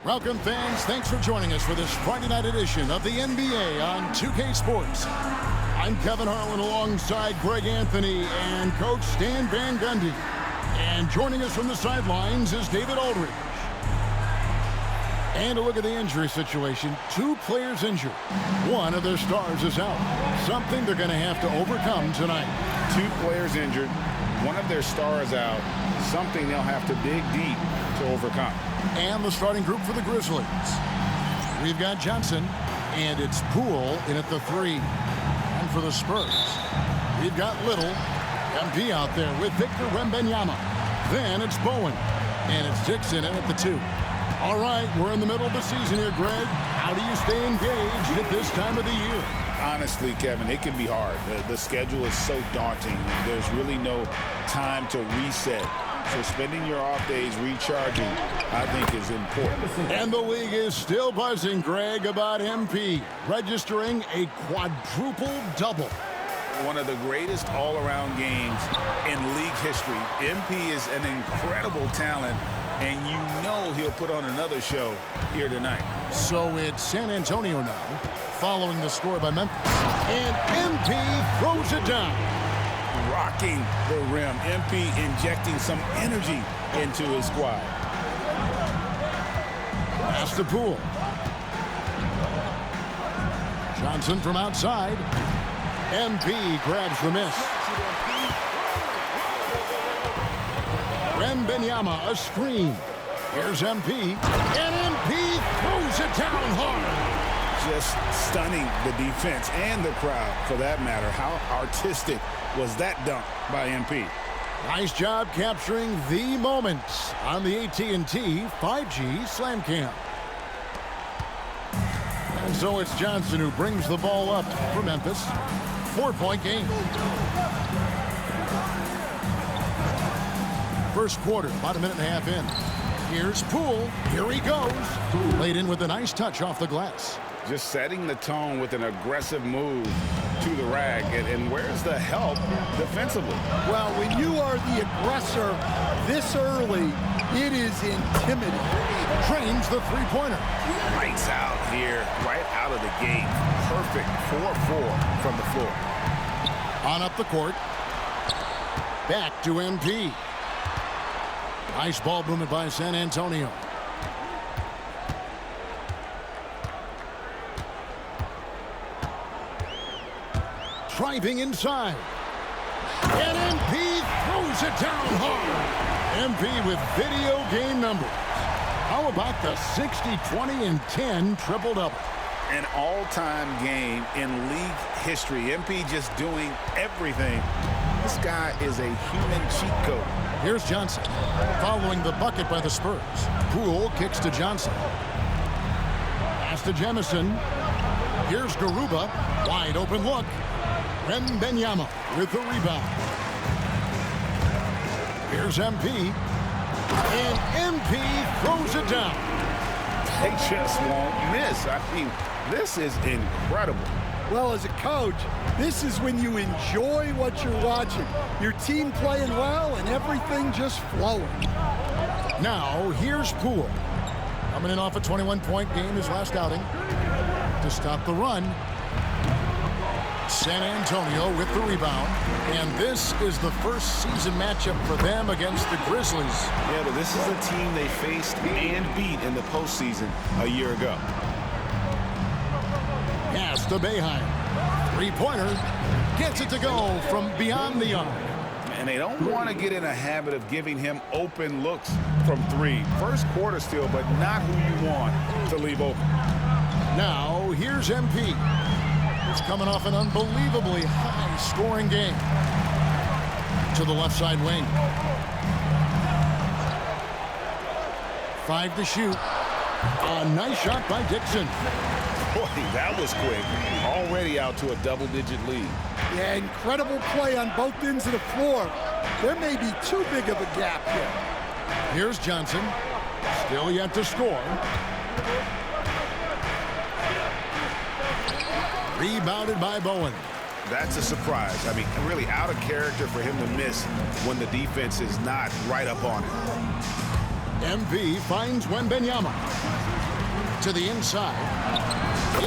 Welcome, fans. Thanks for joining us for this Friday night edition of the NBA on 2K Sports. I'm Kevin Harlan alongside Greg Anthony and Coach Stan Van Gundy. And joining us from the sidelines is David Aldridge. And a look at the injury situation. 2 players injured. One of their stars is out. Something they're going to have to overcome tonight. 2 players injured. One of their stars out. Something they'll have to dig deep to overcome. And the starting group for the Grizzlies. We've got Johnson, and it's Poole in at the 3. And for the Spurs, we've got Little, MP out there with Victor Wembanyama. Then it's Bowen, and it's Dixon in at the 2. All right, we're in the middle of the season here, Greg. How do you stay engaged at this time of the year? Honestly, Kevin, it can be hard. The schedule is so daunting. There's really no time to reset. So spending your off days recharging, I think, is important. And the league is still buzzing, Greg, about MP registering a quadruple double. One of the greatest all-around games in league history. MP is an incredible talent, and you know he'll put on another show here tonight. So it's San Antonio now, following the score by Memphis. And MP throws it down. Rocking the rim. MP injecting some energy into his squad. Pass to Poole. Johnson from outside. MP grabs the miss. Wembanyama, a screen. Here's MP. And MP throws it down hard. Just stunning the defense and the crowd, for that matter. How artistic was that dunk by MP? Nice job capturing the moments on the AT&T 5G Slam Cam. And so it's Johnson who brings the ball up for Memphis. 4-point game. First quarter, about a minute and a half in. Here's Poole. Here he goes. Laid in with a nice touch off the glass. Just setting the tone with an aggressive move to the rack. And where's the help defensively? Well, when you are the aggressor this early, it is intimidating. Trains the three-pointer. Lights out here, right out of the gate. Perfect 4-4 from the floor. On up the court. Back to MP. Nice ball movement by San Antonio. Driving inside. And MP throws it down hard. MP with video game numbers. How about the 60, 20, and 10 triple-double? An all-time game in league history. MP just doing everything. This guy is a human cheat code. Here's Johnson, following the bucket by the Spurs. Poole kicks to Johnson. Pass to Jamison. Here's Garuba. Wide open look. Wembanyama with the rebound. Here's MP. And MP throws it down. They just won't miss. I mean, this is incredible. Well, as a coach, this is when you enjoy what you're watching. Your team playing well and everything just flowing. Now, here's Poole. Coming in off a 21-point game his last outing. To stop the run. San Antonio with the rebound. And this is the first season matchup for them against the Grizzlies. Yeah, but this is a team they faced and beat in the postseason a year ago. Pass to Boeheim. Three-pointer. Gets it to go from beyond the arc. And they don't want to get in a habit of giving him open looks from 3. First quarter still, but not who you want to leave open. Now, here's MP. He's coming off an unbelievably high-scoring game. To the left side wing. 5 to shoot. A nice shot by Dixon. Boy, that was quick. Already out to a double-digit lead. Yeah, incredible play on both ends of the floor. There may be too big of a gap here. Here's Johnson. Still yet to score. Rebounded by Bowen. That's a surprise. I mean, really out of character for him to miss when the defense is not right up on it. MP finds Wembanyama. To the inside.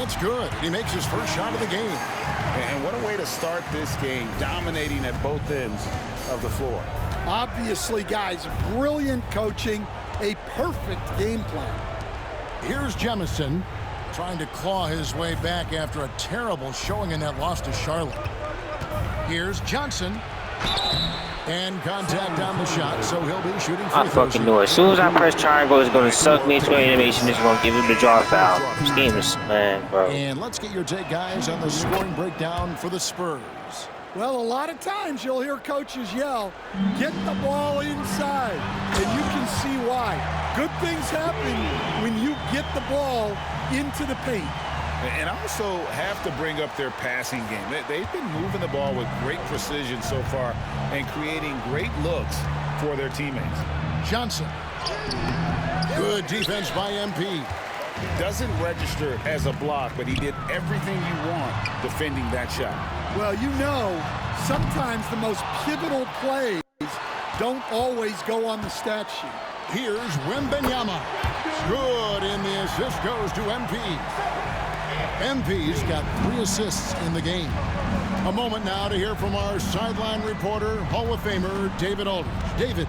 It's good. He makes his first shot of the game. And what a way to start this game, dominating at both ends of the floor. Obviously, guys, brilliant coaching, a perfect game plan. Here's Jemison trying to claw his way back after a terrible showing in that loss to Charlotte. Here's Johnson. And contact on the shot, so he'll be shooting free I throws. fucking knew it. As soon as I press triangle, it's going to suck me into an animation. It's going to give him the draw foul. This game is, man, bro. And let's get your take, guys, on the scoring breakdown for the Spurs. Well, a lot of times you'll hear coaches yell, get the ball inside, and you can see why. Good things happen when you get the ball into the paint. And also have to bring up their passing game. They've been moving the ball with great precision so far and creating great looks for their teammates. Johnson. Good defense by MP. Doesn't register as a block, but he did everything you want defending that shot. Well, you know, sometimes the most pivotal plays don't always go on the stat sheet. Here's Wembanyama. Good, and the assist goes to MP. MP's got 3 assists in the game. A moment now to hear from our sideline reporter, Hall of Famer David Aldridge. David.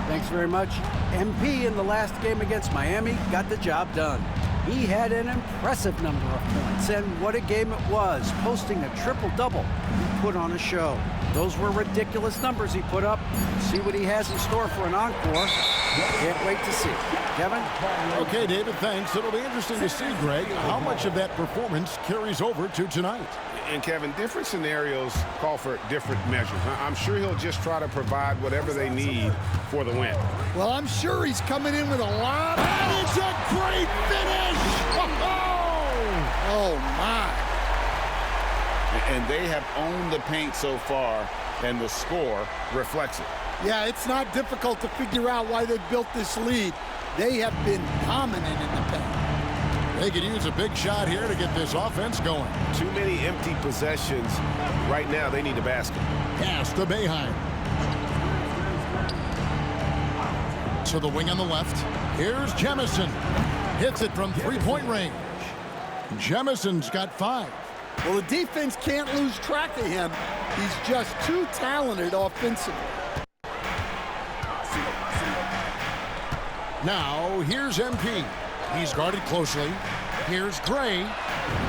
Thanks very much. MP in the last game against Miami got the job done. He had an impressive number of points, and what a game it was, posting a triple-double. He put on a show. Those were ridiculous numbers he put up. See what he has in store for an encore. Can't wait to see. Kevin? Okay, David, thanks. It'll be interesting to see, Greg, how much of that performance carries over to tonight. And, Kevin, different scenarios call for different measures. I'm sure he'll just try to provide whatever they need for the win. Well, I'm sure he's coming in with a lot. And it's a great finish! Oh, my. And they have owned the paint so far, and the score reflects it. Yeah, it's not difficult to figure out why they built this lead. They have been dominant in the paint. They could use a big shot here to get this offense going. Too many empty possessions. Right now, they need a basket. Pass to Boeheim. To the wing on the left. Here's Jemison. Hits it from three-point range. Jemison's got 5. Well, the defense can't lose track of him. He's just too talented offensively. Now, here's MP. He's guarded closely. Here's Gray.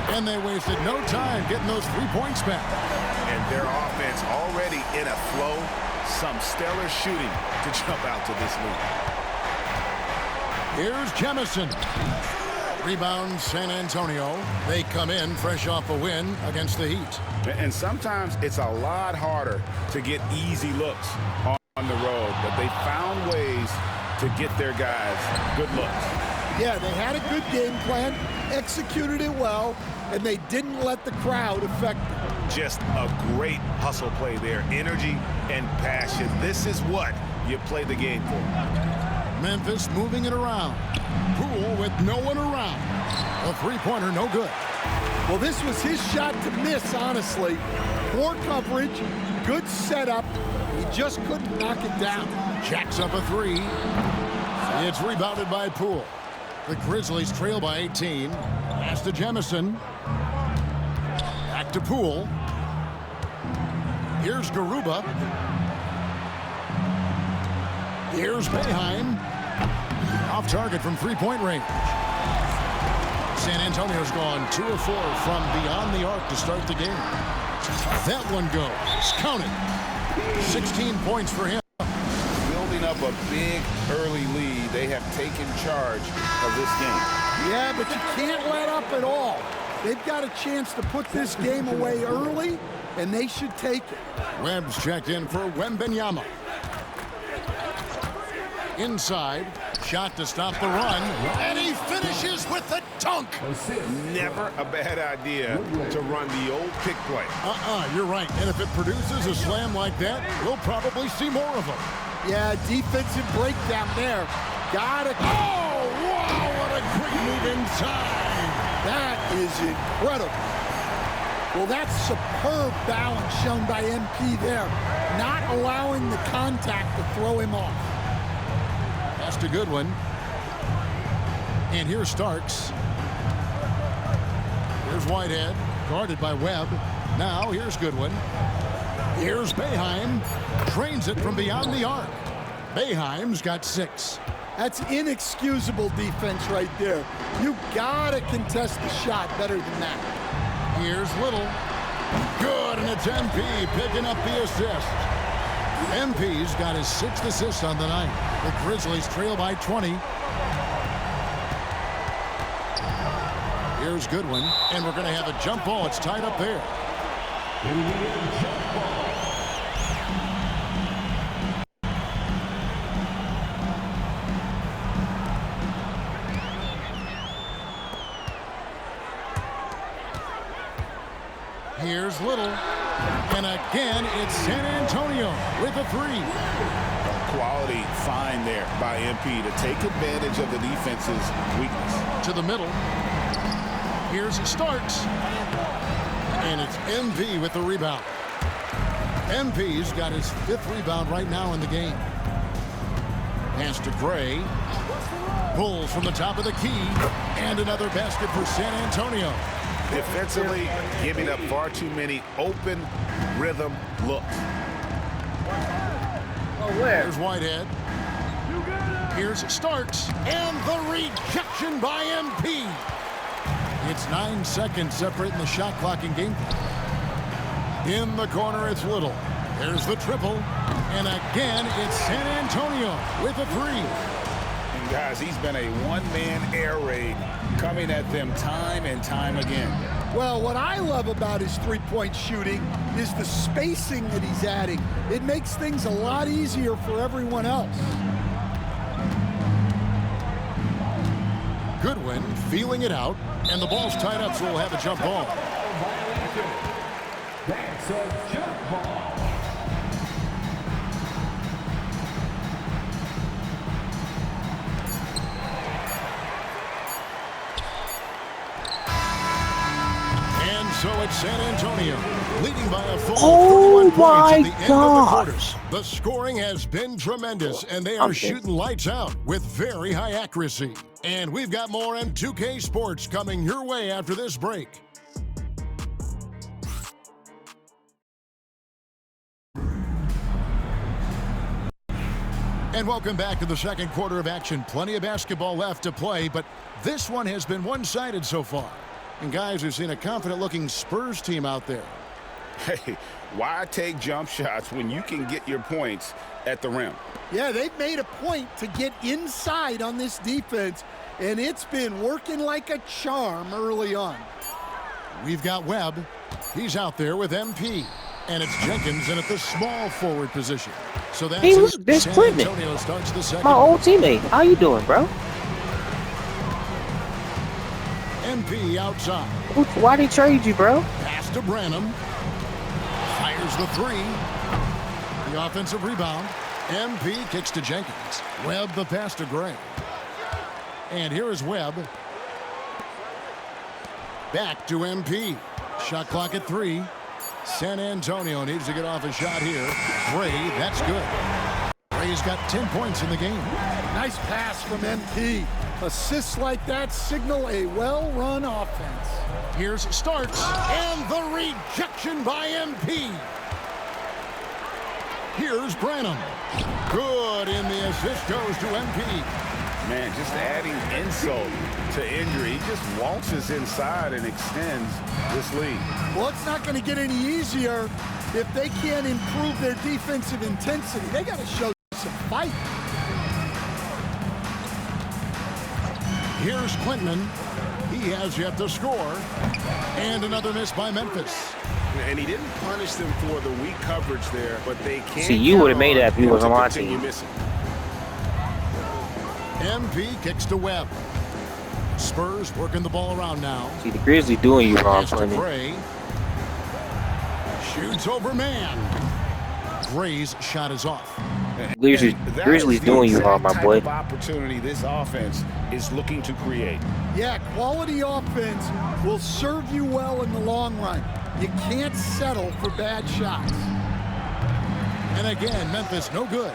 And they wasted no time getting those 3 points back. And their offense already in a flow. Some stellar shooting to jump out to this lead. Here's Jemison. Rebound San Antonio. They come in fresh off a win against the Heat. And sometimes it's a lot harder to get easy looks on the road, but they found ways to get their guys good looks. Yeah, they had a good game plan, executed it well, and they didn't let the crowd affect them. Just a great hustle play there. Energy and passion. This is what you play the game for. Memphis moving it around. Poole with no one around. A three-pointer, no good. Well, this was his shot to miss, honestly. Poor coverage, good setup. He just couldn't knock it down. Jacks up a 3. It's rebounded by Poole. The Grizzlies trail by 18. Pass to Jemison. Back to Poole. Here's Garuba. Here's Boeheim. Off target from three-point range. San Antonio's gone 2 of 4 from beyond the arc to start the game. That one goes. Count it. 16 points for him. Building up a big early lead, they have taken charge of this game. Yeah, but you can't let up at all. They've got a chance to put this game away early, and they should take it. Webb's checked in for Wembanyama. Inside, shot to stop the run, and he finishes with the dunk. Never a bad idea to run the old pick play. You're right. And if it produces a slam like that, we'll probably see more of them. Yeah, defensive breakdown there. Got it. Oh, wow, what a great move inside. That is incredible. Well, that's superb balance shown by MP there, not allowing the contact to throw him off. That's a good one. And here's Starks. Here's Whitehead, guarded by Webb. Now here's Goodwin. Here's Boeheim. Trains it from beyond the arc. Boeheim's got 6. That's inexcusable defense right there. You gotta contest the shot better than that. Here's Little. Good, and it's MP picking up the assist. MP's got his 6th assist on the night. The Grizzlies trail by 20. Here's Goodwin, and we're going to have a jump ball. It's tied up there. Here's Little. And again, it's San Antonio with a 3. Quality find there by MP to take advantage of the defense's weakness. To the middle. Here's Starks. And it's MP with the rebound. MP's got his 5th rebound right now in the game. Pass to Gray. Pulls from the top of the key. And another basket for San Antonio. Defensively, giving up far too many open rhythm looks. Here's Whitehead. Here's Starks. And the rejection by MP. It's 9 seconds separating the shot clock and game clock. In the corner, it's Little. There's the triple. And again, it's San Antonio with a 3. And guys, he's been a one-man air raid coming at them time and time again. Well, what I love about his three-point shooting is the spacing that he's adding. It makes things a lot easier for everyone else. Goodwin feeling it out, and the ball's tied up, so we'll have a jump ball. That's a jump ball. So it's San Antonio leading by a full 31 Oh points at my the end of the gosh. quarter. The scoring has been tremendous, and they are shooting lights out with very high accuracy. And we've got more M2K Sports coming your way after this break. And welcome back to the second quarter of action. Plenty of basketball left to play, but this one has been one-sided so far. And guys, we've seen a confident-looking Spurs team out there. Hey, why take jump shots when you can get your points at the rim? Yeah, they've made a point to get inside on this defense, and it's been working like a charm early on. We've got Webb. He's out there with MP. And it's Jenkins in at the small forward position. So that's Hey, look, there's San Clinton. Antonio starts the second. My old teammate. How you doing, bro? MP outside. Why they trade you, bro? Pass to Branham. Fires the 3. The offensive rebound. MP kicks to Jenkins. Webb the pass to Gray. And here is Webb. Back to MP. Shot clock at 3. San Antonio needs to get off a shot here. Gray, that's good. Gray's got 10 points in the game. Nice pass from MP. Assists like that signal a well-run offense. Here's Starks, and the rejection by MP. Here's Branham. Good, and the assist goes to MP. Man, just adding insult to injury. He just waltzes inside and extends this lead. Well, it's not going to get any easier if they can't improve their defensive intensity. They got to show some fight. Here's Clinton. He has yet to score. And another miss by Memphis. And he didn't punish them for the weak coverage there, but they can't. See, you would have made that if you wasn't on my team. Missing. MP kicks to Webb. Spurs working the ball around now. See, the Grizzlies doing you wrong, Pass to Clinton. Gray. Shoots over man. Gray's shot is off. Grizzlies doing you wrong, my boy. That is the exact type of opportunity this offense is looking to create. Yeah, quality offense will serve you well in the long run. You can't settle for bad shots. And again, Memphis no good.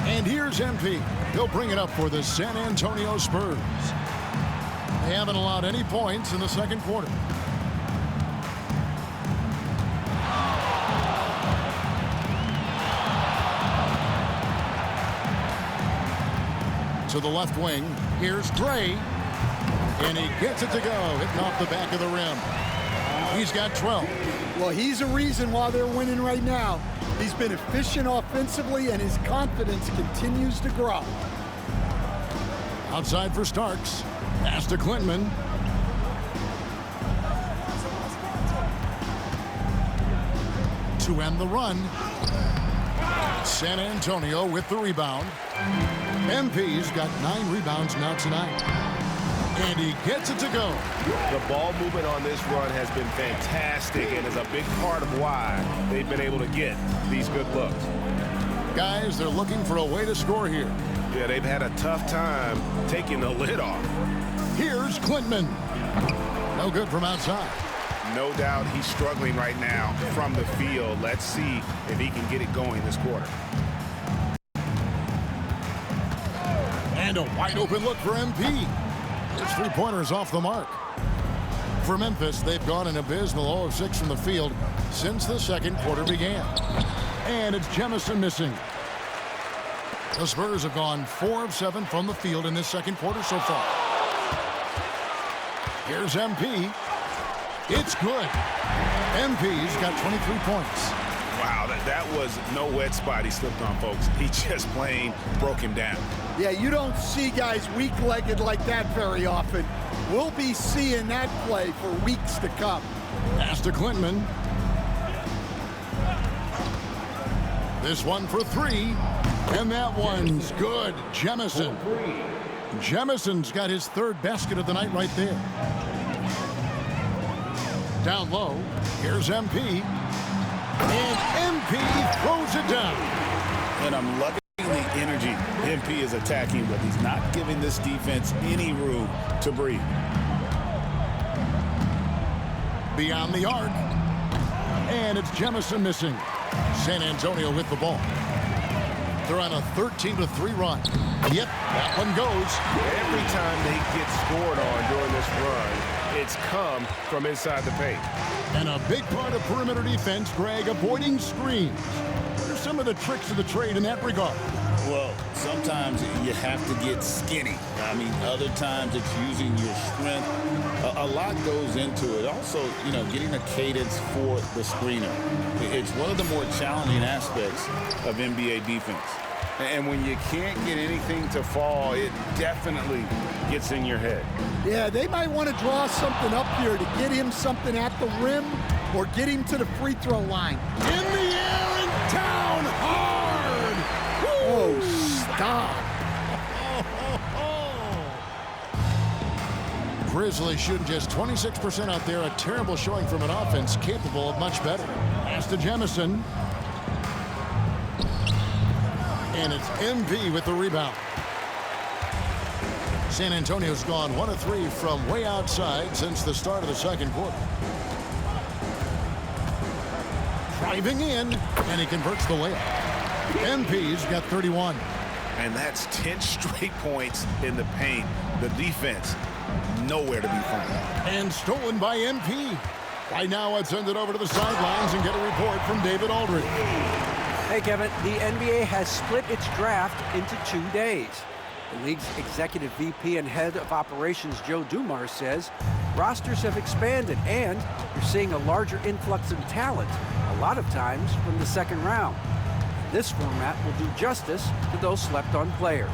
And here's MP. He'll bring it up for the San Antonio Spurs. They haven't allowed any points in the second quarter. to the left wing. Here's Gray. And he gets it to go. Hitting off the back of the rim. He's got 12. Well, he's a reason why they're winning right now. He's been efficient offensively, and his confidence continues to grow. Outside for Starks. Pass to Klintman. To end the run. San Antonio with the rebound. MP's got 9 rebounds now tonight. And he gets it to go. The ball movement on this run has been fantastic and is a big part of why they've been able to get these good looks. Guys, they're looking for a way to score here. Yeah, they've had a tough time taking the lid off. Here's Klintman. No good from outside. No doubt he's struggling right now from the field. Let's see if he can get it going this quarter. And a wide open look for MP. His three-pointer is off the mark. For Memphis, they've gone an abysmal 0 of 6 from the field since the second quarter began. And it's Jemison missing. The Spurs have gone 4 of 7 from the field in this second quarter so far. Here's MP. It's good. MP's got 23 points. Wow, that was no wet spot he slipped on, folks. He just plain broke him down. Yeah, you don't see guys weak-legged like that very often. We'll be seeing that play for weeks to come. Pass to Klintman. This one for 3. And that one's good. Jemison. Jemison's got his 3rd basket of the night right there. Down low. Here's MP. And MP throws it down. And I'm loving the energy MP is attacking, but he's not giving this defense any room to breathe. Beyond the arc. And it's Jemison missing. San Antonio with the ball. They're on a 13-3 run. Yep, that one goes. Every time they get scored on during this run, it's come from inside the paint. And a big part of perimeter defense, Greg, avoiding screens. What are some of the tricks of the trade in that regard? Well, sometimes you have to get skinny. I mean, other times it's using your strength. A lot goes into it. Also, you know, getting a cadence for the screener. It's one of the more challenging aspects of NBA defense. And when you can't get anything to fall, it definitely gets in your head. Yeah, they might want to draw something up here to get him something at the rim or get him to the free throw line. In the air and down hard! Oh, stop. Grizzlies shooting just 26% out there. A terrible showing from an offense capable of much better. Pass to Jemison. And it's MP with the rebound. San Antonio's gone 1 of 3 from way outside since the start of the second quarter. Driving in, and he converts the layup. MP's got 31. And that's 10 straight points in the paint. The defense, nowhere to be found. And stolen by MP. Right now, let's send it over to the sidelines and get a report from David Aldridge. Hey, Kevin, the NBA has split its draft into 2 days. The league's executive VP and head of operations, Joe Dumars, says rosters have expanded and you're seeing a larger influx of talent, a lot of times from the second round. This format will do justice to those slept-on players.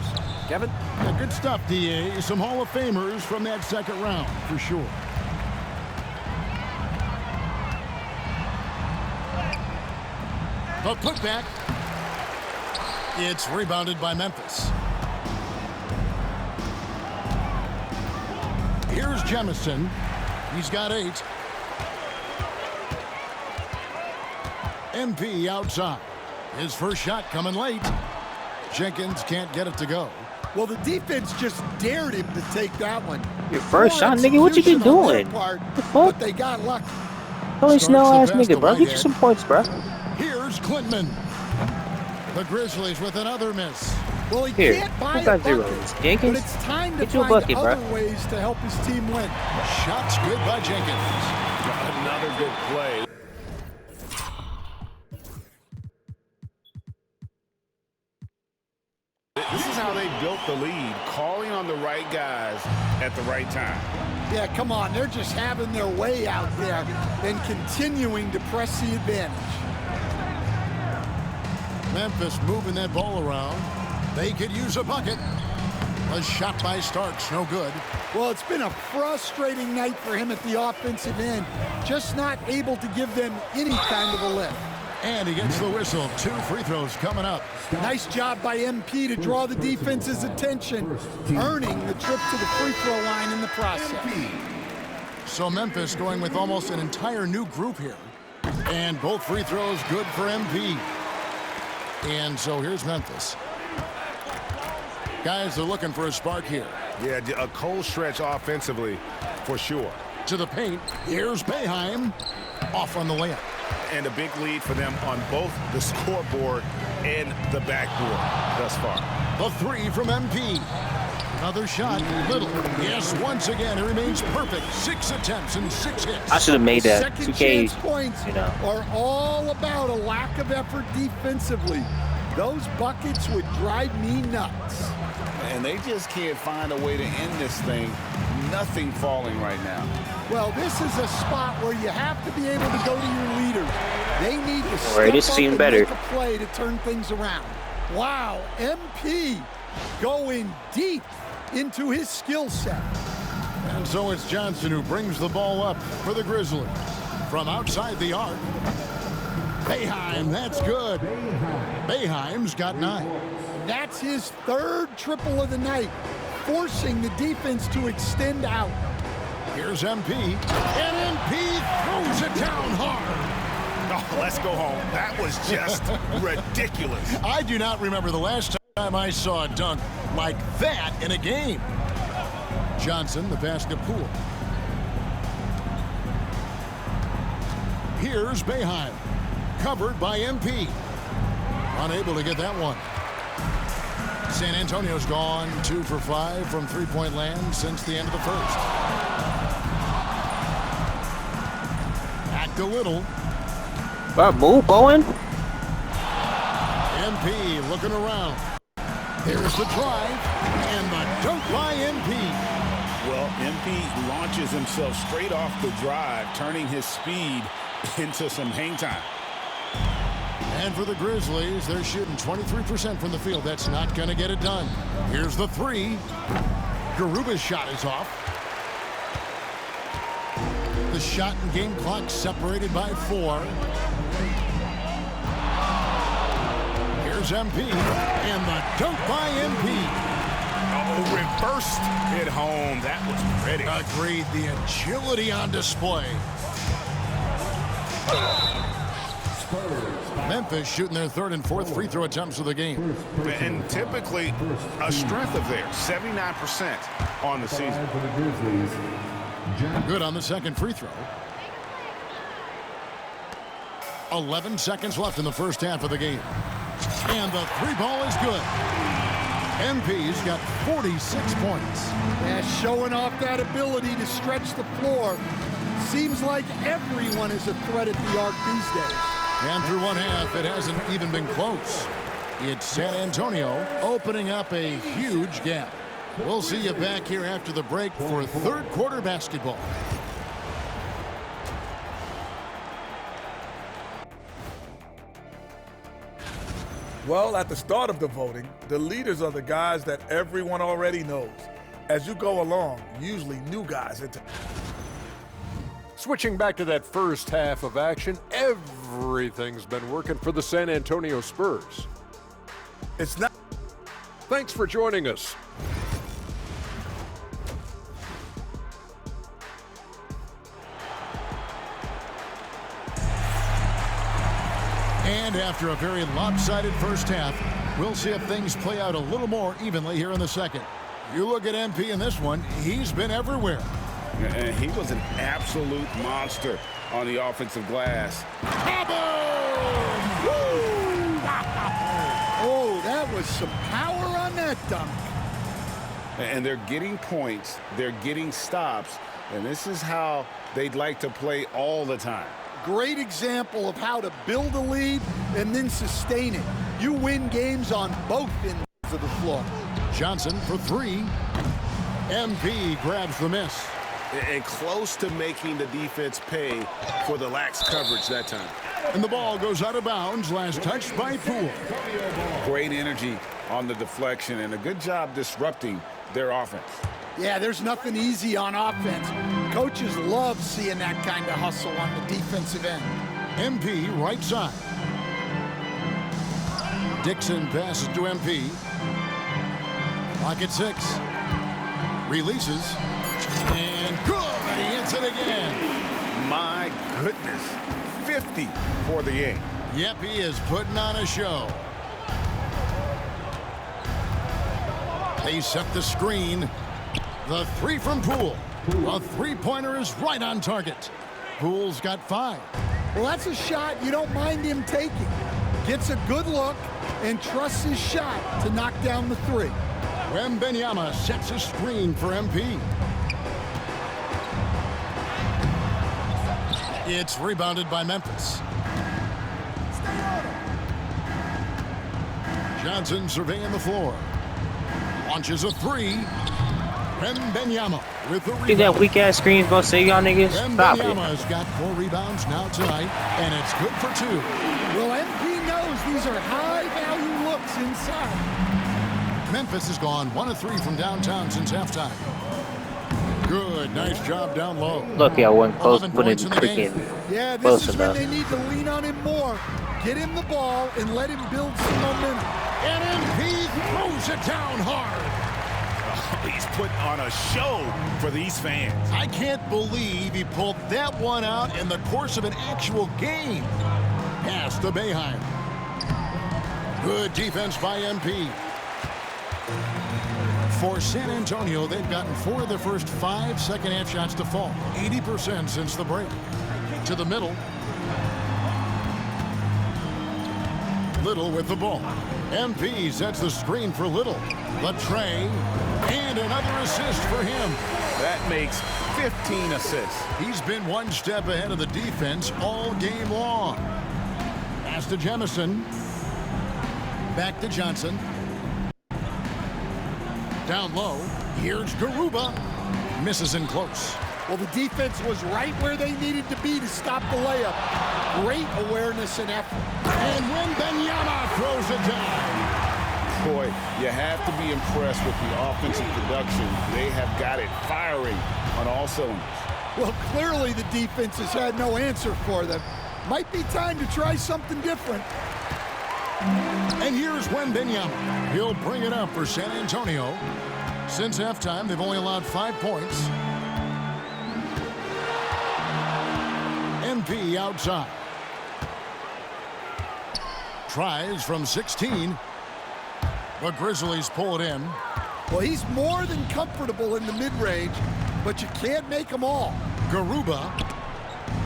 Kevin? Yeah, good stuff, DA. Some Hall of Famers from that second round, for sure. The putback. It's rebounded by Memphis. Here's Jemison. He's got 8. MP outside. His first shot coming late. Jenkins can't get it to go. Well, the defense just dared him to take that one. Your first shot, nigga? What you been doing? Part, the fuck? but they got lucky. Holy snow-ass nigga, bro. Get you some points, bro. Here's Klintman. The Grizzlies with another miss. Well, he Here, can't buy who a got bucket, zeros? Jenkins? but it's time to Get you a find bucket, other bro. ways to help his team win. Shots good by Jenkins. Another good play. This is is how they built the lead, calling on the right guys at the right time. Yeah, come on. They're just having their way out there and continuing to press the advantage. Memphis moving that ball around. They could use a bucket. A shot by Starks, no good. Well, it's been a frustrating night for him at the offensive end. Just not able to give them any kind of a lift. And he gets the whistle. 2 free throws coming up. Nice job by MP to draw the defense's attention, earning the trip to the free throw line in the process. So Memphis going with almost an entire new group here. And both free throws good for MP. And so here's Memphis. Guys are looking for a spark here. Yeah, a cold stretch offensively for sure. To the paint. Here's Boeheim. Off on the layup. And a big lead for them on both the scoreboard and the backboard thus far. The 3 from MP. Another shot. Little. Yes, once again, it remains perfect. 6 attempts and 6 hits. I should have made that. Second 2K, chance points you know. are all about a lack of effort defensively. Those buckets would drive me nuts. And they just can't find a way to end this thing. Nothing falling right now. Well, this is a spot where you have to be able to go to your leaders. They need to Alright, this step up seemed and better. make a play to turn things around. Wow, MP going deep into his skill set. And so it's Johnson who brings the ball up for the Grizzlies. From outside the arc. Boeheim, that's good. Boeheim's got 9. That's his 3rd triple of the night, forcing the defense to extend out. Here's MP. And MP throws it down hard. Oh, let's go home. That was just ridiculous. I do not remember the last time I saw a dunk like that in a game. Johnson, the pass to Poole. Here's Boeheim. Covered by MP. Unable to get that one. San Antonio's gone 2 for 5 from three-point land since the end of the first. Back to Little. Well, move, Bowen. MP looking around. Here's the drive. And the dunk by MP. Well, MP launches himself straight off the drive, turning his speed into some hang time. And for the Grizzlies, they're shooting 23% from the field. That's not going to get it done. Here's the 3. Garuba's shot is off. The shot and game clock separated by 4. Here's MP. And the dunk by MP. Oh, reversed it home. That was pretty. Agreed. The agility on display. Memphis shooting their 3rd and 4th free throw attempts of the game. And typically a strength of theirs, 79% on the season. Good on the 2nd free throw. 11 seconds left in the first half of the game. And the 3 ball is good. MP's got 46 points. Yeah, showing off that ability to stretch the floor. Seems like everyone is a threat at the arc these days. And through one half, it hasn't even been close. It's San Antonio opening up a huge gap. We'll see you back here after the break for 3rd quarter basketball. Well, at the start of the voting, the leaders are the guys that everyone already knows. As you go along, usually new guys enter. Switching back to that first half of action, everything's been working for the San Antonio Spurs. It's not. Thanks for joining us. And after a very lopsided first half, we'll see if things play out a little more evenly here in the second. You look at MP in this one, he's been everywhere. And he was an absolute monster on the offensive glass. Oh, that was some power on that dunk. And they're getting points, they're getting stops, and this is how they'd like to play all the time. Great example of how to build a lead and then sustain it. You win games on both ends. sides of the floor. Johnson for three. MP grabs the miss. And close to making the defense pay for the lax coverage that time. And the ball goes out of bounds. Last touch by Poole. Great energy on the deflection and a good job disrupting their offense. Yeah, there's nothing easy on offense. Coaches love seeing that kind of hustle on the defensive end. MP right side. Dixon passes to MP. Pocket 6. Releases. And good! He hits it again. My goodness. 50 for the game. Yep, he is putting on a show. They set the screen. The three from Poole. A three-pointer is right on target. Poole's got 5. Well, that's a shot you don't mind him taking. Gets a good look and trusts his shot to knock down the 3. Wembanyama sets a screen for MP. It's rebounded by Memphis. Johnson surveying the floor. Launches a 3. Wembanyama with the rebound. Think that weak-ass screen's gonna save y'all niggas? Stop it. Wembanyama's got 4 rebounds now tonight, and it's good for 2. Well, MP knows these are high-value looks inside. Memphis has gone 1 of 3 from downtown since halftime. Good, nice job down low. Look, I wasn't close, 11 wouldn't points in the game. freaking Yeah, close this is enough. when they need to lean on him more. Get him the ball and let him build some momentum. And MP throws it down hard. He's putting on a show for these fans. I can't believe he pulled that one out in the course of an actual game. Pass to Boeheim. Good defense by MP. For San Antonio, they've gotten 4 of their first 5 second-half shots to fall. 80% since the break. To the middle. Little with the ball. MP sets the screen for Little. The tray. And another assist for him. That makes 15 assists. He's been one step ahead of the defense all game long. Pass to Jemison. Back to Johnson. Down low. Here's Garuba. Misses in close. Well, the defense was right where they needed to be to stop the layup. Great awareness and effort. And Wembanyama throws it down. Boy, you have to be impressed with the offensive production. They have got it firing on all cylinders. Well, clearly the defense has had no answer for them. Might be time to try something different. And here's Wembanyama. He'll bring it up for San Antonio. Since halftime, they've only allowed 5 points. MP outside. Tries from 16. The Grizzlies pull it in. Well, he's more than comfortable in the mid-range, but you can't make them all. Garuba.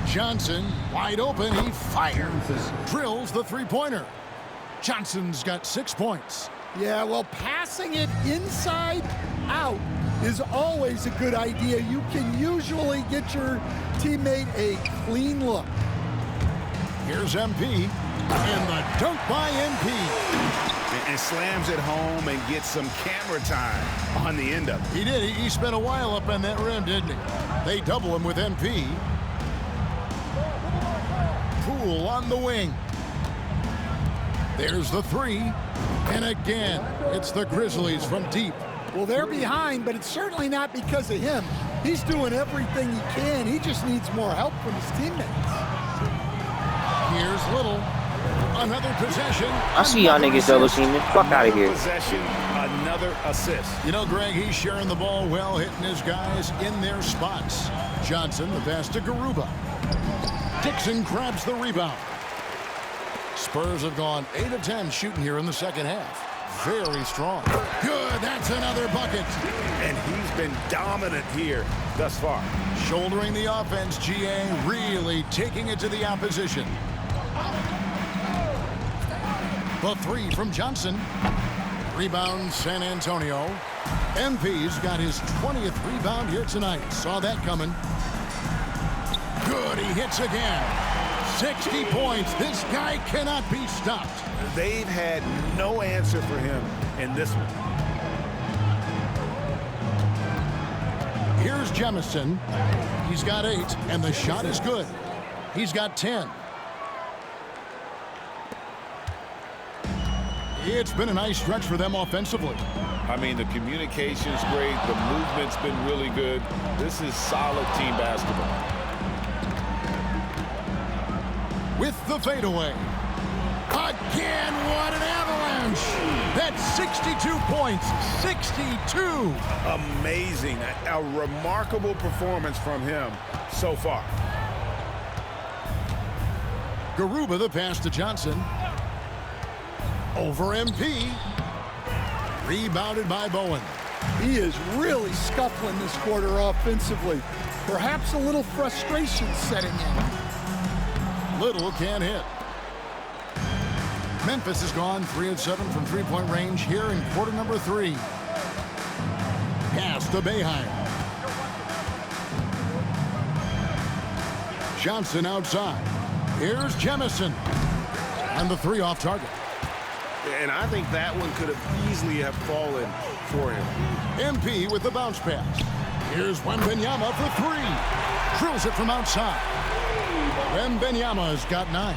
Johnson wide open. He fires. Drills the three-pointer. Johnson's got 6 points. Yeah, well, passing it inside out is always a good idea. You can usually get your teammate a clean look. Here's MP. And the dunk by MP. And slams it home and gets some camera time on the end of it. He did. He spent a while up on that rim, didn't he? They double him with MP. Poole on the wing. There's the 3. And again, it's the Grizzlies from deep. Well, they're behind, but it's certainly not because of him. He's doing everything he can. He just needs more help from his teammates. Here's Little. Another possession. I see y'all niggas double teaming. Fuck out of here. Possession, another assist. You know, Greg, he's sharing the ball well, hitting his guys in their spots. Johnson, the pass to Garuba. Dixon grabs the rebound. Spurs have gone 8 of 10 shooting here in the second half. Very strong. Good, that's another bucket. And he's been dominant here thus far. Shouldering the offense, GA really taking it to the opposition. The 3 from Johnson. Rebound San Antonio. MP's got his 20th rebound here tonight. Saw that coming. Good, he hits again. 60 points. This guy cannot be stopped. They've had no answer for him in this one. Here's Jemison. He's got 8, and the shot is good. He's got 10. It's been a nice stretch for them offensively. I mean, the communication's great. The movement's been really good. This is solid team basketball. With the fadeaway. Again, what an avalanche! That's 62 points, 62! Amazing. A remarkable performance from him so far. Garuba the pass to Johnson. Over MP. Rebounded by Bowen. He is really scuffling this quarter offensively. Perhaps a little frustration setting in. Little can't hit. Memphis has gone 3 of 7 from three-point range here in quarter number 3. Pass to Boeheim. Johnson outside. Here's Jemison. And the 3 off target. And I think that one could have easily have fallen for him. MP with the bounce pass. Here's Wembanyama for 3. Drills it from outside. Wembanyama's got 9.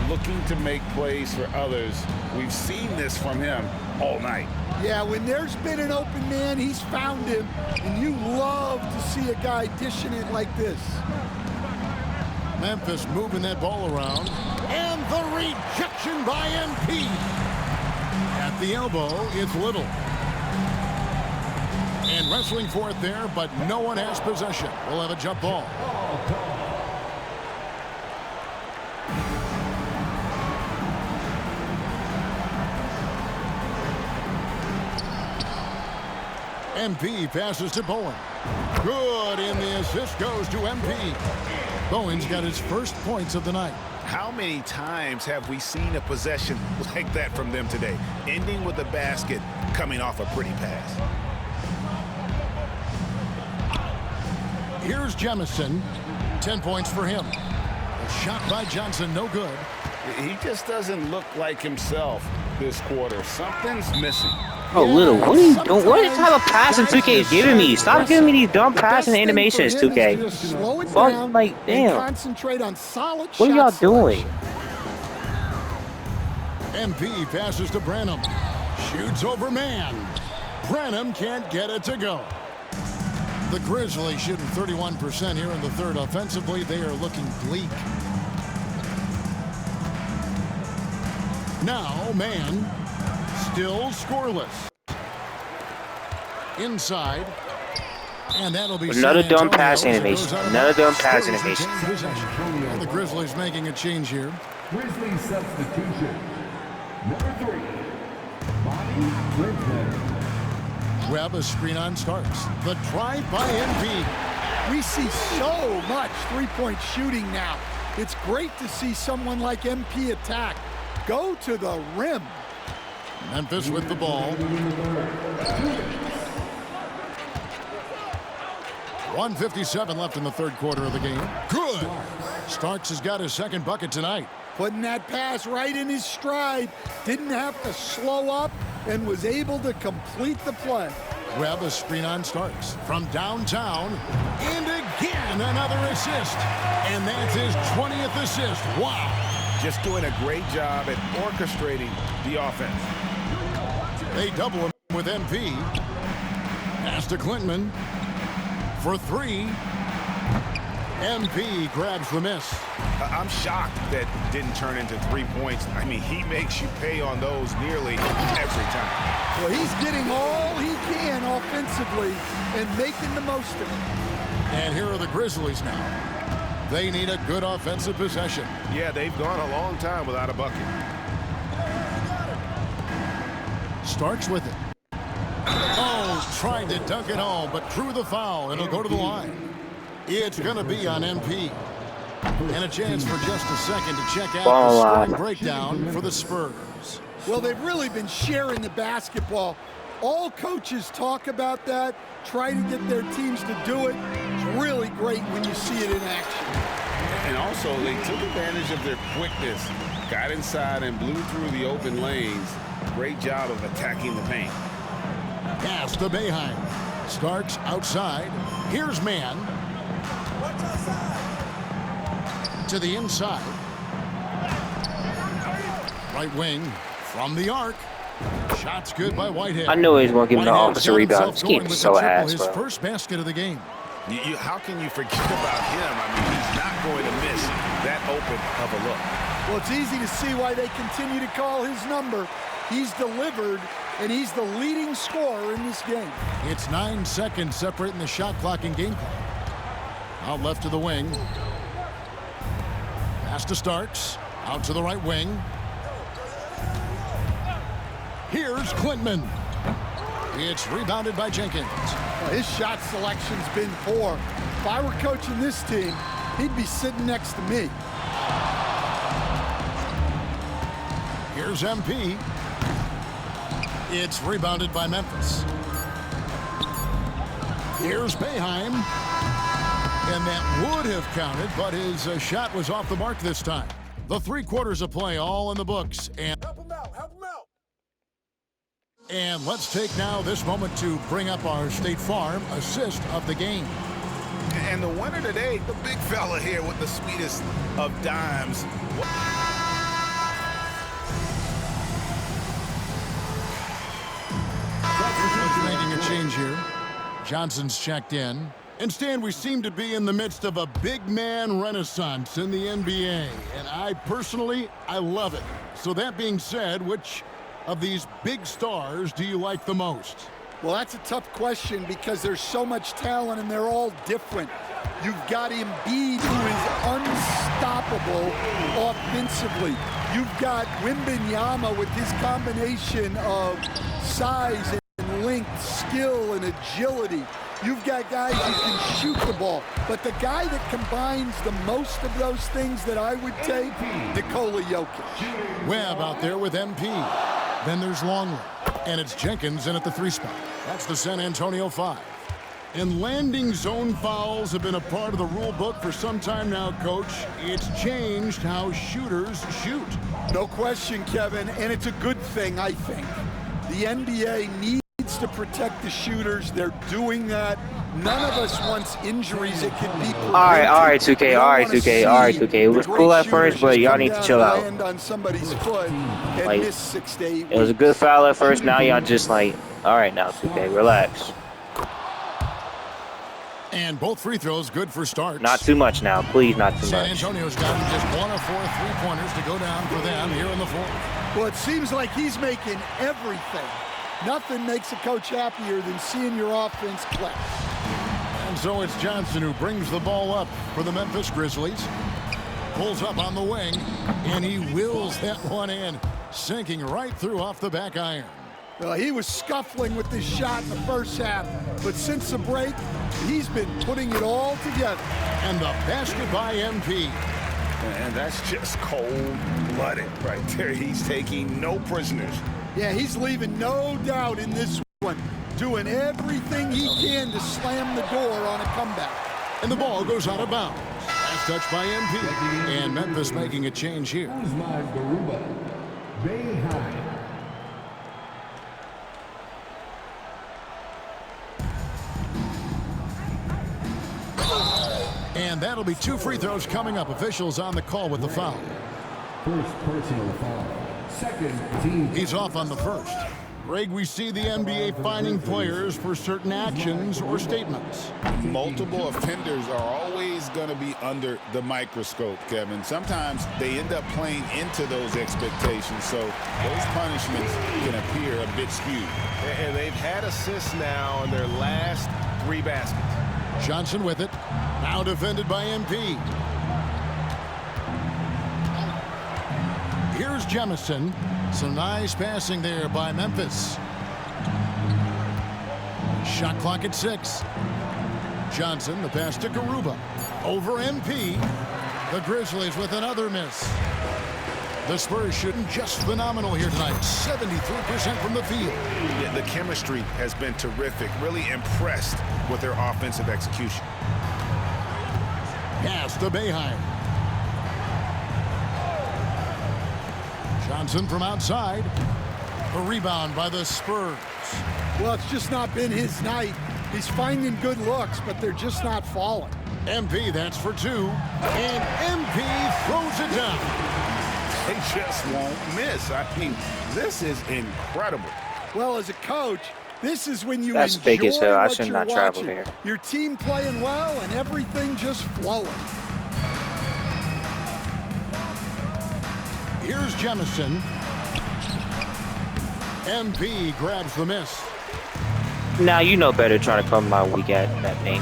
Looking to make plays for others. We've seen this from him all night. Yeah, when there's been an open man, he's found him. And you love to see a guy dishing it like this. Memphis moving that ball around. And the rejection by MP. At the elbow, it's Little. And wrestling for it there, but no one has possession. We'll have a jump ball. MP passes to Bowen. Good, and the assist goes to MP. Bowen's got his first points of the night. How many times have we seen a possession like that from them today? Ending with a basket, coming off a pretty pass. Here's Jemison. 10 points for him. A shot by Johnson, no good. He just doesn't look like himself this quarter. Something's missing. Oh, Little, what are you doing? What type of passing 2K is giving me? Stop giving me these dumb passing animations, 2K. Slow it Fuck, down like, damn. and concentrate on solid What are y'all doing? MP passes to Branham. Shoots over man. Branham can't get it to go. The Grizzlies shooting 31% here in the third. Offensively, they are looking bleak. Now, man, still scoreless. Inside. And that'll be Another San dumb Antonio pass as it animation. goes out of Another dumb bounds. pass Spurs animation. retain possession. And the Grizzlies making a change here. Grizzlies substitution. Number 3, Bobby Griffin. Webb, a screen on starts. The drive by MP. We see so much three-point shooting now. It's great to see someone like MP attack. Go to the rim. Memphis with the ball. 1:57 left in the third quarter of the game. Good. Starks has got his second bucket tonight. Putting that pass right in his stride. Didn't have to slow up and was able to complete the play. Webb, a screen on Starks. From downtown. And again, another assist. And that's his 20th assist. Wow. Just doing a great job at orchestrating the offense. They double him with MP. Pass to Clinton. For 3. MP grabs the miss. I'm shocked that didn't turn into 3 points. I mean, he makes you pay on those nearly every time. Well, he's getting all he can offensively and making the most of it. And here are the Grizzlies now. They need a good offensive possession. Yeah, they've gone a long time without a bucket. Starks with it. Oh, tried to dunk it home, but drew the foul, and he'll go to the line. It's going to be on MP. And a chance for just a second to check out the scoring breakdown for the Spurs. Well, they've really been sharing the basketball. All coaches talk about that, try to get their teams to do it. It's really great when you see it in action. And also, they took advantage of their quickness, got inside and blew through the open lanes. great job of attacking the paint. Pass to Boeheim. Starks outside. Here's man. To the inside. Right wing from the arc. Shots good by Whitehead. I knew he was going to give him the offensive rebound. This game is so ass, his bro. first basket of the game. How can you forget about him? I mean, he's not going to miss that open of a look. Well, it's easy to see why they continue to call his number. He's delivered, and he's the leading scorer in this game. It's 9 seconds separating the shot clock and game clock. Out left to the wing. Pass to Starks. Out to the right wing. Here's Klintman. It's rebounded by Jenkins. Well, his shot selection's been poor. If I were coaching this team, he'd be sitting next to me. Here's MP. It's rebounded by Memphis. Here's Boeheim. And that would have counted, but his shot was off the mark this time. The 3 quarters of play all in the books. And Help him out. Help him out. And let's take now this moment to bring up our State Farm assist of the game. And the winner today, the big fella here with the sweetest of dimes. Making a change here. Johnson's checked in. And Stan, we seem to be in the midst of a big man renaissance in the NBA. And I personally love it. So that being said, which of these big stars do you like the most? Well, that's a tough question because there's so much talent and they're all different. You've got Embiid, who is unstoppable offensively. You've got Wembanyama with his combination of size and length, skill and agility. You've got guys who can shoot the ball. But the guy that combines the most of those things that I would take, Nikola Jokic. Webb out there with MP. Then there's Longley. And it's Jenkins in at the 3 spot. That's the San Antonio 5. And landing zone fouls have been a part of the rule book for some time now, Coach. It's changed how shooters shoot. No question, Kevin, and it's a good thing, I think. The NBA needs to protect the shooters. They're doing that. None of us wants injuries that can be prevented. All right, 2K, all right, 2K, all right, 2K. It was cool at first, but y'all need to chill out. Land on somebody's foot and Like, miss 6 to 8 it was a good foul at first. Now y'all just like, all right, now 2K, relax. And both free throws good for Starks. Not too much now, please, not too San much. Antonio's got just 1 of 4 3-pointers to go down for them here in the 4th. Well, it seems like he's making everything. Nothing makes a coach happier than seeing your offense click. And so it's Johnson who brings the ball up for the Memphis Grizzlies. Pulls up on the wing, and he wills that one in, sinking right through off the back iron. Well, he was scuffling with this shot in the first half, but since the break, he's been putting it all together. And the basket by MP. And that's just cold-blooded right there. He's taking no prisoners. Yeah, he's leaving no doubt in this one, doing everything he can to slam the door on a comeback. And the ball goes out of bounds. Last touch by MP. And Memphis making a change here. And that'll be 2 free throws coming up. Officials on the call with the foul. First personal foul. Second team. He's off on the first. Greg, we see the NBA fining players for certain actions or statements. Multiple offenders are always going to be under the microscope, Kevin. Sometimes they end up playing into those expectations, so those punishments can appear a bit skewed. And they've had assists now on their last 3 baskets. Johnson with it. Now defended by MP. Here's Jemison. Some nice passing there by Memphis. Shot clock at 6. Johnson, the pass to Garuba. Over MP. The Grizzlies with another miss. The Spurs shooting just phenomenal here tonight. 73% from the field. Yeah, the chemistry has been terrific. Really impressed with their offensive execution. Pass to Boeheim. Johnson from outside. The rebound by the Spurs. Well, it's just not been his night. He's finding good looks, but they're just not falling. MP, that's for 2. And MP throws it down. They just won't miss. I mean, this is incredible. Well, as a coach, this is when you That's enjoy big as hell. I what should you're not travel watching. here. Your team playing well and everything just flowing. Here's Jemison. MP grabs the miss. Now you know better trying to come my weak at that thing.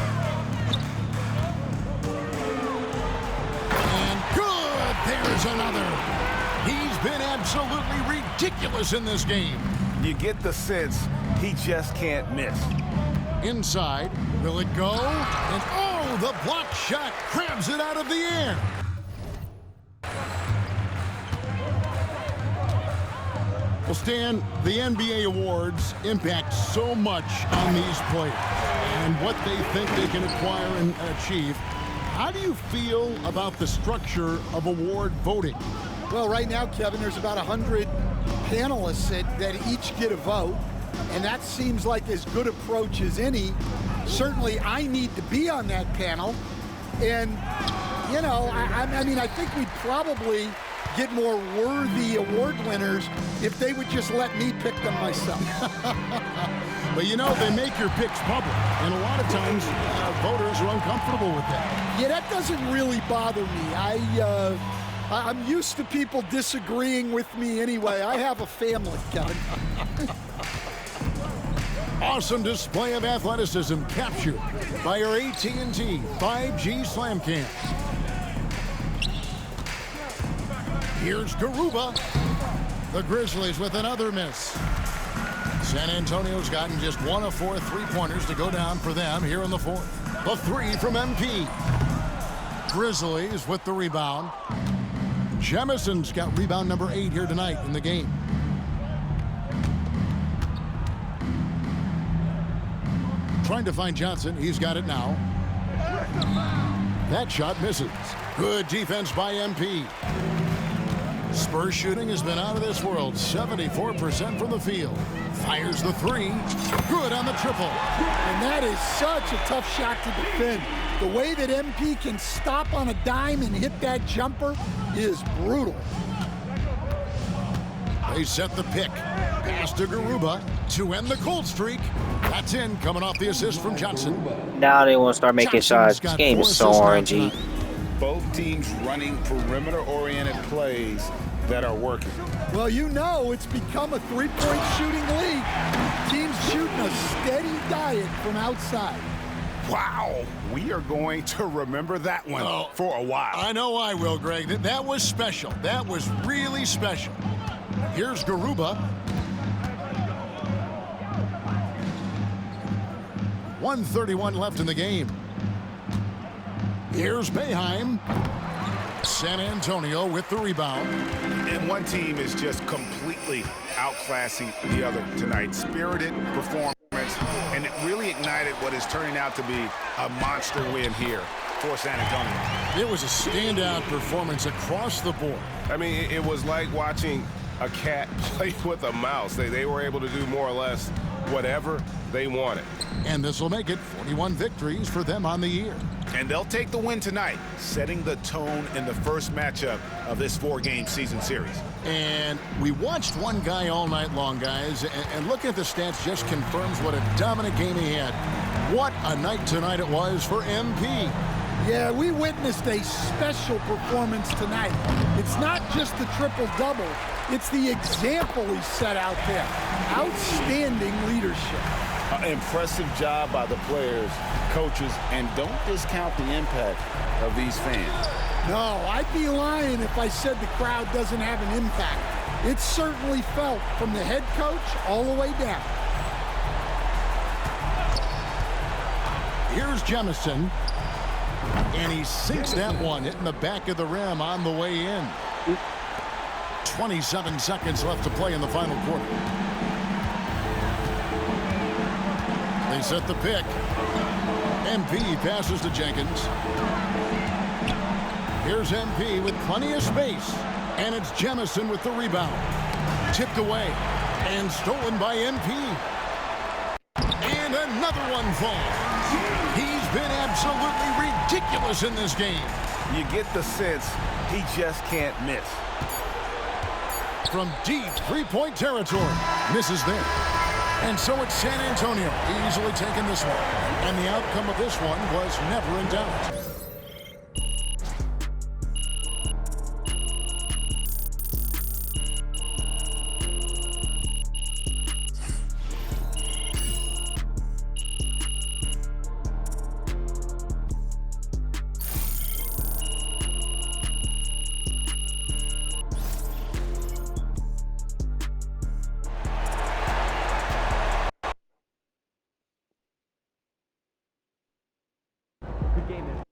And good. There's another. He's been absolutely ridiculous in this game. You get the sense he just can't miss. Inside. Will it go? And oh, the block shot grabs it out of the air. Well, Stan, the NBA awards impact so much on these players and what they think they can acquire and achieve. How do you feel about the structure of award voting? Well, right now, Kevin, there's about 100 panelists that each get a vote, and that seems like as good approach as any. Certainly, I need to be on that panel, and, you know, I mean, I think we'd probably get more worthy award winners if they would just let me pick them myself. But, you know, they make your picks public, and a lot of times voters are uncomfortable with that. Yeah, that doesn't really bother me. I'm used to people disagreeing with me anyway. I have a family, Kevin. Awesome display of athleticism captured by our AT&T 5G Slam Cam. Here's Garuba. The Grizzlies with another miss. San Antonio's gotten just 1 of 4 3-pointers to go down for them here in the 4th. The 3 from MP. Grizzlies with the rebound. Jemison's got rebound number 8 here tonight in the game. Trying to find Johnson. He's got it now. That shot misses. Good defense by MP. Spurs shooting has been out of this world. 74% from the field. Fires the 3. Good on the triple. And that is such a tough shot to defend. The way that MP can stop on a dime and hit that jumper is brutal. They set the pick. Pass to Garuba to end the cold streak. That's in, coming off the assist from Johnson. Now they want to start making shots. This game is so orangey. Both teams running perimeter-oriented plays that are working. Well, you know it's become a three-point shooting league. Teams shooting a steady diet from outside. Wow, we are going to remember that one for a while. I know I will, Greg. That was special. That was really special. Here's Garuba. 1:31 left in the game. Here's Boeheim. San Antonio with the rebound. And one team is just completely outclassing the other tonight. Spirited performance, and it really ignited what is turning out to be a monster win here for San Antonio. It was a standout performance across the board. I mean, it was like watching a cat play with a mouse. They were able to do more or less whatever they wanted. And this will make it 41 victories for them on the year. And they'll take the win tonight, setting the tone in the first matchup of this 4-game season series. And we watched one guy all night long, guys, and looking at the stats just confirms what a dominant game he had. What a night tonight it was for MP. Yeah, we witnessed a special performance tonight. It's not just the triple-double, it's the example he set out there. Outstanding leadership. Impressive job by the players, coaches, and don't discount the impact of these fans. No, I'd be lying if I said the crowd doesn't have an impact. It's certainly felt from the head coach all the way down. Here's Jemison. And he sinks that one, hitting the back of the rim on the way in. 27 seconds left to play in the final quarter. They set the pick. MP passes to Jenkins. Here's MP with plenty of space. And it's Jemison with the rebound. Tipped away. And stolen by MP. And another one falls. He's been absolutely ridiculous in this game. You get the sense he just can't miss. From deep three-point territory, misses there. And so it's San Antonio easily taking this one. And the outcome of this one was never in doubt. Game is